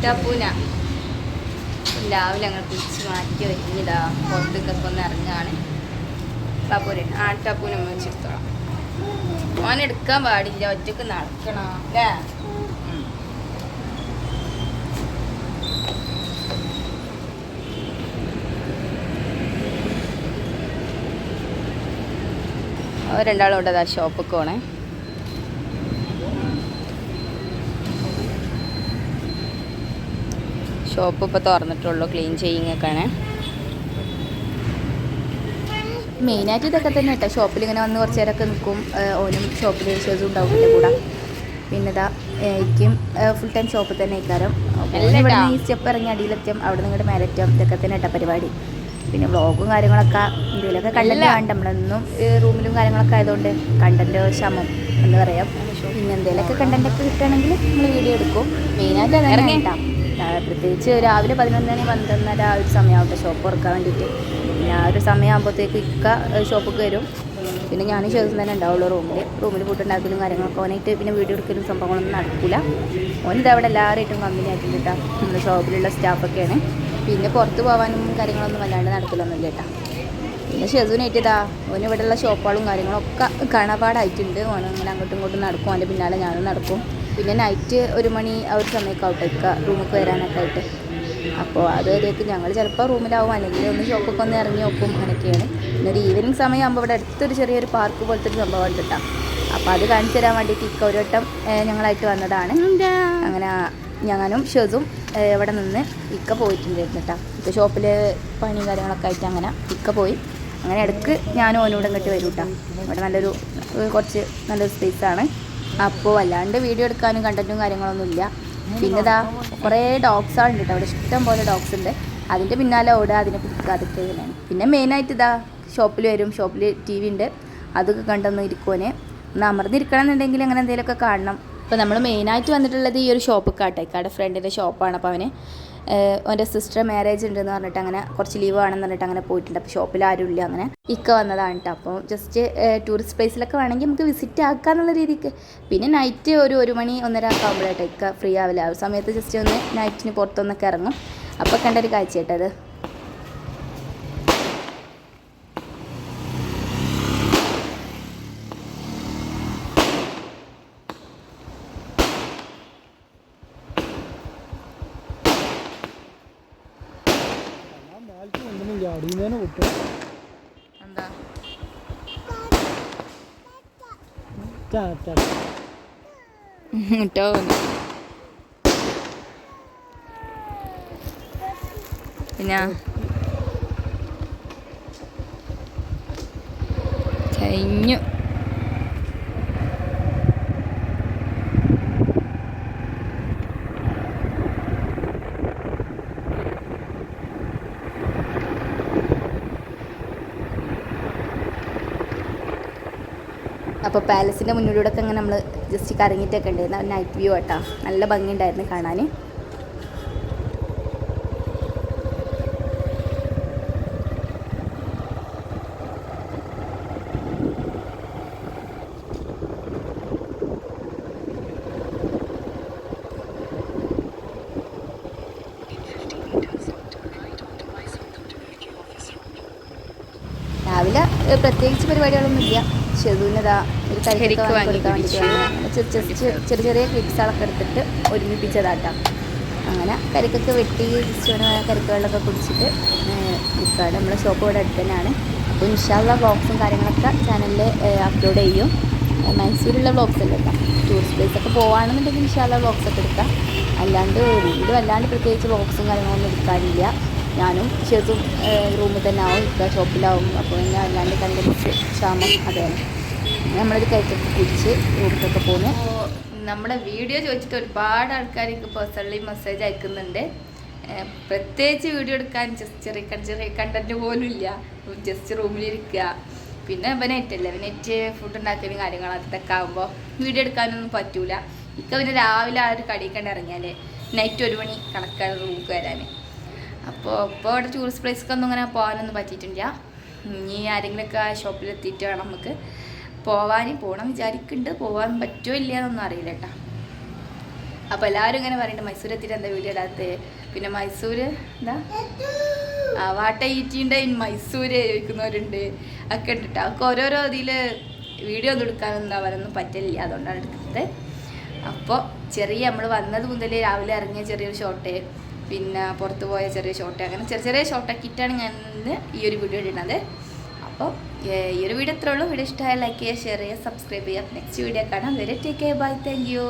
ആട്ടപ്പൂന രാവിലെ ഞങ്ങൾ കുടിച്ച് മാറ്റി ഒരുങ്ങിയതാ പുറത്തേക്കൊക്കെ ഒന്ന് ഇറങ്ങാണ്. പാപ്പൂര് ആട്ടപ്പൂന വെച്ചെടുത്തോളാം. മോൻ എടുക്കാൻ പാടില്ല, ഒറ്റക്ക് നടക്കണം അല്ലേ? രണ്ടാളും ഉണ്ട്. അതാ ഷോപ്പൊക്കെ പോണേ. ഷോപ്പ് ഇപ്പോൾ തുറന്നിട്ടുള്ളൂ, ക്ലീൻ ചെയ്യുന്നൊക്കെയാണ്. മെയിനായിട്ട് ഇതൊക്കെ തന്നെ കേട്ടോ. ഷോപ്പിൽ ഇങ്ങനെ വന്ന് കുറച്ച് നേരമൊക്കെ നിൽക്കും. ഓനും ഷോപ്പിൽ ഷേഴ്സും ഉണ്ടാവും എൻ്റെ കൂടെ. പിന്നെ ഇതാ എനിക്കും ഫുൾ ടൈം ഷോപ്പിൽ തന്നെ ഇക്കാരം. ഇവിടെ ഈ സ്റ്റെപ്പ് ഇറങ്ങി അടിയിലെത്തും, അവിടെ നിന്ന് ഇങ്ങോട്ട് മേലെത്തും. ഇതൊക്കെ തന്നെ കേട്ടോ പരിപാടി. പിന്നെ വ്ളോഗും കാര്യങ്ങളൊക്കെ എന്തെങ്കിലുമൊക്കെ കണ്ടന്റ് വേണ്ട. നമ്മളെന്നും റൂമിലും കാര്യങ്ങളൊക്കെ ആയതുകൊണ്ട് കണ്ടന്റ് ക്ഷമം എന്ന് പറയാം. പിന്നെ എന്തെങ്കിലുമൊക്കെ കണ്ടന്റൊക്കെ കിട്ടുകയാണെങ്കിൽ നമ്മൾ വീഡിയോ എടുക്കും. മെയിനായിട്ട് അതന്നെ കേട്ടോ. പ്രത്യേകിച്ച് രാവിലെ 11 മണി 12:30 ആ ഒരു സമയമാവട്ടെ ഷോപ്പ് തുറക്കാൻ വേണ്ടിയിട്ട്. പിന്നെ ആ ഒരു സമയമാകുമ്പോഴത്തേക്ക് ഇക്ക ഷോപ്പൊക്കെ വരും. പിന്നെ ഞാനും ഷേഴ്സും തന്നെ ഉണ്ടാവുള്ളൂ റൂമിൽ ഫുഡുണ്ടാക്കലും കാര്യങ്ങളൊക്കെ. ഓനായിട്ട് പിന്നെ വീഡിയോ എടുക്കലും സംഭവങ്ങളൊന്നും നടക്കില്ല. ഓനിത് അവിടെ എല്ലാവരുമായിട്ടും കമ്പനി ആയിട്ടുണ്ട് കേട്ടോ. നമ്മുടെ ഷോപ്പിലുള്ള സ്റ്റാഫൊക്കെയാണ്. പിന്നെ പുറത്ത് പോകാനും കാര്യങ്ങളൊന്നും വല്ലാണ്ട് നടക്കലൊന്നുമില്ല കേട്ടോ. പിന്നെ ഷെസുവിനായിട്ട് ഇതാ ഓന് ഇവിടെയുള്ള ഷോപ്പുകളും കാര്യങ്ങളൊക്കെ കാണാപാടായിട്ടുണ്ട്. ഓനങ്ങനെ അങ്ങോട്ടും ഇങ്ങോട്ടും നടക്കും, അവൻ്റെ പിന്നാലെ ഞാനും നടക്കും. പിന്നെ നൈറ്റ് 1 മണി ആ ഒരു സമയമൊക്കെ ഔട്ടേക്കുക റൂമൊക്കെ വരാനൊക്കെ ആയിട്ട്. അപ്പോൾ അതിലേക്ക് ഞങ്ങൾ ചിലപ്പോൾ റൂമിലാവും, അല്ലെങ്കിൽ ഒന്ന് ഷോപ്പൊക്കെ ഒന്ന് ഇറങ്ങി നോക്കും. അങ്ങനെയൊക്കെയാണ്. പിന്നെ ഒരു ഈവനിങ് സമയമാകുമ്പോൾ ഇവിടെ അടുത്തൊരു ചെറിയൊരു പാർക്ക് പോലത്തെ ഒരു സംഭവം ഉണ്ട് കേട്ടോ. അപ്പോൾ അത് കാണിച്ചു തരാൻ വേണ്ടിയിട്ട് ഇക്ക ഒരു വട്ടം ഞങ്ങളായിട്ട് വന്നതാണ്. അങ്ങനെ ഞാനും ഷെസും ഇവിടെ നിന്ന് ഇക്ക പോയിട്ടുണ്ടായിരുന്നു കേട്ടോ. ഇപ്പോൾ ഷോപ്പിൽ പണിയും കാര്യങ്ങളൊക്കെ ആയിട്ട് അങ്ങനെ ഇക്ക പോയി. അങ്ങനെ ഇടയ്ക്ക് ഞാനും ഓനോട് ഇങ്ങോട്ട് വരും കേട്ടോ. ഇവിടെ കുറച്ച് നല്ലൊരു സ്പേസാണ്. അപ്പോൾ അല്ലാണ്ട് വീഡിയോ എടുക്കാനും കണ്ടൻറ്റും കാര്യങ്ങളൊന്നും ഇല്ല. പിന്നെ ഇതാ കുറേ ഡോഗ്സാണ് ഉണ്ട് കേട്ടോ. അവിടെ ഇഷ്ടം പോലെ ഡോഗ്സ് ഉണ്ട്. അതിൻ്റെ പിന്നാലെ ഓടുക, അതിനെ പിടിക്കുക, അതൊക്കെ തന്നെയാണ്. പിന്നെ മെയിനായിട്ട് ഇതാ ഷോപ്പിൽ വരും. ഷോപ്പിൽ TV ഉണ്ട്, അതൊക്കെ കണ്ടൊന്ന് ഇരിക്കുവാനെ. ഒന്ന് അമർന്നിരിക്കണം എന്നുണ്ടെങ്കിൽ അങ്ങനെ എന്തെങ്കിലുമൊക്കെ കാണണം. അപ്പോൾ നമ്മൾ മെയിനായിട്ട് വന്നിട്ടുള്ളത് ഈ ഒരു ഷോപ്പ് കാട്ടേക്കാട് ഫ്രണ്ടിൻ്റെ ഷോപ്പാണ്. അപ്പോൾ അവന് അവൻ്റെ സിസ്റ്റർ മാരേജ് ഉണ്ടെന്ന് പറഞ്ഞിട്ട് അങ്ങനെ കുറച്ച് ലീവ് ആണെന്ന് പറഞ്ഞിട്ട് അങ്ങനെ പോയിട്ടുണ്ട്. അപ്പോൾ ഷോപ്പിൽ ആരും ഇല്ല. അങ്ങനെ ഇക്ക വന്നതാണ് കേട്ടോ. അപ്പോൾ ജസ്റ്റ് ടൂറിസ്റ്റ് പ്ലേസിലൊക്കെ വേണമെങ്കിൽ നമുക്ക് വിസിറ്റ് ആക്കാന്നുള്ള രീതിക്ക്. പിന്നെ നൈറ്റ് ഒരു 1 മണി 1:30 ഒക്കെ ആകുമ്പോഴായിട്ട് ഇക്ക ഫ്രീ ആവില്ല. ആ സമയത്ത് ജസ്റ്റ് ഒന്ന് നൈറ്റിന് പുറത്തൊന്നൊക്കെ ഇറങ്ങും. അപ്പോൾ കണ്ടൊരു കാഴ്ച കേട്ടത്. എന്താ പിന്നെ കഴിഞ്ഞു. അപ്പോൾ പാലസിൻ്റെ മുന്നിലൂടെയൊക്കെ അങ്ങനെ നമ്മൾ ജസ്റ്റ് കറങ്ങിയിട്ടൊക്കെ ഉണ്ടായിരുന്നു. നൈറ്റ് വ്യൂ കേട്ടോ, നല്ല ഭംഗിയുണ്ടായിരുന്നു കാണാൻ. രാവിലെ പ്രത്യേകിച്ച് പരിപാടികളൊന്നുമില്ല. ഷെസുവിനതാ ഒരു കരിക്കൊക്കെ കൊടുക്കാൻ വേണ്ടിയിട്ട് ചെറിയ ചെറിയ ക്ലിപ്സുകളൊക്കെ എടുത്തിട്ട് ഒരുമിപ്പിച്ചതാട്ടോ. അങ്ങനെ കരിക്കൊക്കെ വെട്ടി ജസ്റ്റ് കരിക്കുകളിലൊക്കെ കുടിച്ചിട്ട് നിൽക്കുകയാണ്. നമ്മളെ ഷോപ്പ് ഇവിടെ അടുത്ത് തന്നെയാണ്. അപ്പോൾ ഇൻഷാള്ള വ്ളോഗ്സും കാര്യങ്ങളൊക്കെ ചാനലിൽ അപ്ലോഡ് ചെയ്യും. മൈസൂരുള്ള വ്ളോഗ്സ് അല്ലേ കേട്ടോ. ടൂറിസ്റ്റ് പ്ലേസൊക്കെ പോകുകയാണെന്നുണ്ടെങ്കിൽ ഇൻഷാള്ള വ്ളോഗ്സൊക്കെ എടുക്കാം. അല്ലാണ്ട് വീണ്ടും അല്ലാണ്ട് പ്രത്യേകിച്ച് വ്ളോഗ്സും കാര്യങ്ങളൊന്നും എടുക്കാനില്ല. ഞാനും ഷെസും റൂമിൽ തന്നെ ആവും, ഇക്ക ഷോപ്പിലാവും. അപ്പോൾ പിന്നെ അല്ലാണ്ട് കണ്ടൻസ് ക്ഷാമം അതാണ്. നമ്മളൊരു കരിക്കൊക്കെ കുടിച്ച് റൂമിലൊക്കെ പോകുന്നു. നമ്മുടെ വീഡിയോ ചോദിച്ചിട്ട് ഒരുപാട് ആൾക്കാർ എനിക്ക് പേഴ്സണലി മെസ്സേജ് അയക്കുന്നുണ്ട്. പ്രത്യേകിച്ച് വീഡിയോ എടുക്കാൻ ചെറിയ കണ്ടൻറ്റ് പോലും ഇല്ല. ജസ്റ്റ് റൂമിലിരിക്കുക. പിന്നെ നെറ്റ് ഫുഡ് ഉണ്ടാക്കലും കാര്യങ്ങളും അതൊക്കെ ആകുമ്പോൾ വീഡിയോ എടുക്കാനൊന്നും പറ്റൂല. ഇക്ക പിന്നെ രാവിലെ ആ ഒരു കടിക്കണ്ട് ഇറങ്ങിയാൽ നൈറ്റ് 1 മണി കണക്കാണ് റൂമിൽ വരാൻ. അപ്പോൾ ഇവിടെ ടൂറിസ്റ്റ് പ്ലേസിലേക്കൊന്നും അങ്ങനെ പോകാനൊന്നും പറ്റിയിട്ടില്ല. ഇനി ആരെങ്കിലുമൊക്കെ ആ ഷോപ്പിലെത്തിയിട്ട് വേണം നമുക്ക് പോകണം വിചാരിക്കുന്നുണ്ട്. പോകാൻ പറ്റുമോ ഇല്ല എന്നൊന്നും അറിയില്ല കേട്ടോ. അപ്പോൾ എല്ലാവരും ഇങ്ങനെ പറയുന്നുണ്ട് മൈസൂർ എത്തിയിട്ട് എന്താ വീഡിയോ ഇടാത്തത്, പിന്നെ മൈസൂർ എന്താ വാട്ട ഈറ്റിൻ്റെ മൈസൂർ ചോദിക്കുന്നവരുണ്ട് ഒക്കെ ഇട്ടിട്ട് അവർക്ക് ഓരോരോ ഇതിൽ വീഡിയോ ഒന്നും എടുക്കാനൊന്നും എന്താ പറയുക പറ്റില്ല, അതുകൊണ്ടാണ് എടുക്കുന്നത്. അപ്പോൾ ചെറിയ നമ്മൾ വന്നത് മുതൽ രാവിലെ ഇറങ്ങിയ ചെറിയൊരു ഷോട്ട്, പിന്നെ പുറത്ത് പോയ ചെറിയ ഷോട്ട്, അങ്ങനെ ചെറിയ ചെറിയ ഷോട്ടാക്കിയിട്ടാണ് ഞാൻ ഇന്ന് ഈ ഒരു വീഡിയോ ഇടുന്നത്. അപ്പോൾ ഈ ഒരു വീഡിയോ ഇത്രേ ഉള്ളൂ. വീഡിയോ ഇഷ്ടമായ ലൈക്ക് ചെയ്യുക, ഷെയർ ചെയ്യുക, സബ്സ്ക്രൈബ് ചെയ്യുക. നെക്സ്റ്റ് വീഡിയോ കാണാം. വരെ take care, bye, thank U.